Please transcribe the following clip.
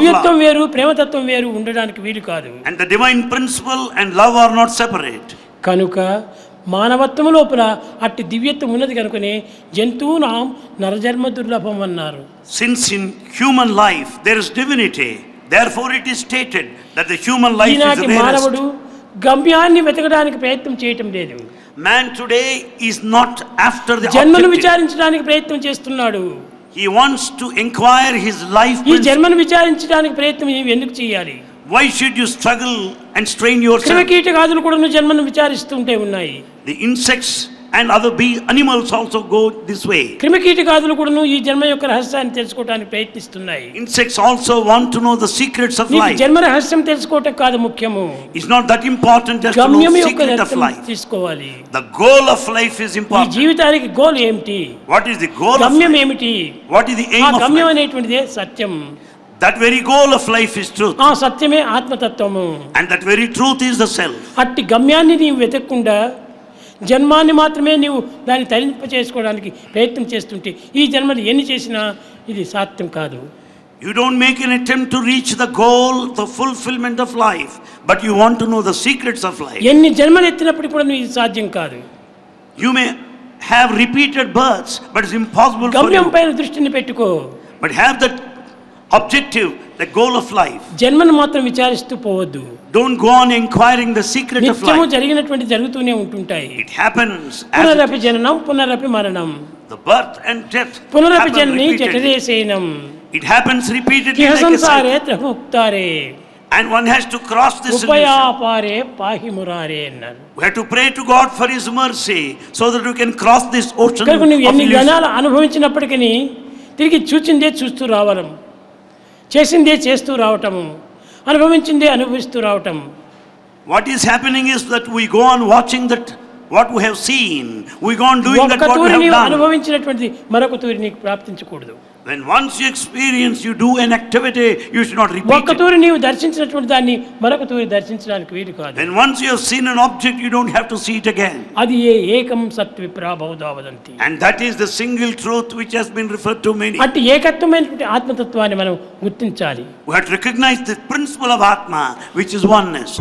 దివ్యత్వం వేరు ప్రేమతత్వం వేరు ఉండడానికి వీలు కాదు. And the divine principle and love are not separate. కనుక మానవత్వం లోపల అట్టి దివ్యత్వం ఉన్నది కనుకనే జంతువునాం నరజన్మ దుర్లభం అన్నారు. Since in human life there is divinity, therefore it is stated that the human life is the rarest. మానవుడు గమ్యాన్ని వెతకడానికి ప్రయత్నం చేయటం లేదు. Man today is not after the జన్మను objective. విచారించడానికి ప్రయత్నం చేస్తున్నాడు. He wants to inquire his life. ఈ జన్మను విచారించడానికి ప్రయత్నం ఎందుకు చేయాలి? Why should you struggle and strain yourself? క్రిమికీటకాదులు కూడా జన్మను విచారిస్తుంటే ఉన్నాయి. The insects and other animals also go this way. క్రిమికీటకాదులు కూడా ఈ జన్మ యొక్క రహస్యాన్ని తెలుసుకోవడానికి ప్రయత్నిస్తున్నాయి. Insects also want to know the secrets of life. జన్మ రహస్యం తెలుసుకోవటం కాదు ముఖ్యము. It's not that important just to know the secret of life. తీసుకోవాలి. The goal of life is important. ఈ జీవితానికి గోల్ ఏమిటి? What is the goal of గమ్యం ఏమిటి? What is the aim of life? గమ్యం అనేటువంటిదే సత్యం. That very goal of life is truth. ఆ సత్యమే ఆత్మతత్వము. And that very truth is the self. అట్టి గమ్యాన్ని నీవు వెతకకుండా జన్మాన్ని మాత్రమే నీవు దాన్ని తరింప చేసుకోవడానికి ప్రయత్నం చేస్తుంటే ఈ జన్మలు ఎన్ని చేసినా ఇది సాధ్యం కాదు. You don't make an attempt to reach the goal, the fulfillment of life, but you want to know the secrets of life. ఎన్ని జన్మలు ఎత్తినప్పటికీ కూడా ఇది సాధ్యం కాదు. You may have repeated births, but it's impossible for you. గమ్యం పైన దృష్టిని పెట్టుకో. But have that objective, the goal of life. జన్మను మాత్రం విచారిస్తూ పోవద్దు. Don't go on inquiring the secret of life. నిత్యము జరిగినటువంటి జరుగుతూనే ఉంటుంటాయి. It happens. పునరపి జననం పునరపి మరణం. The birth and death. పునరపి జనని జఠరేసేనం. It happens repeatedly like a సంసారే త్రముక్తారే. And one has to cross this ఉపయాపారే పాహి మురారే అన్నారు. We have to pray to God for His mercy so that we can cross this ocean కనుక నువ్వు ఎన్ని of జ్ఞానాలు అనుభవించినప్పటికీ తిరిగి చూచిందే చూస్తూ రావడం, చేసిందే చేస్తూ రావటము, అనుభవించిందే అనుభవిస్తూ రావటం. What is happening is that we go on watching that what we have seen, we go on doing that what we have done. అనుభవించినటువంటి మరొక తూరి నీకు ప్రాప్తించకూడదు. When once you experience, you do an activity, you should not repeat ఒక్క తూరి నీవు దర్శించినటువంటి దాన్ని మరొక తూరి దర్శించడానికి వీలు కాదు. When once you have seen an object, you don't have to see it again. అది ఏకం సత్ విప్రాబౌధా వదంతి. And that is the single truth which has been referred to many. అట్టి ఏకత్వమైనటువంటి ఆత్మతత్వాన్ని మనం గుర్తించాలి. We have to recognize the principle of Atma, which is oneness.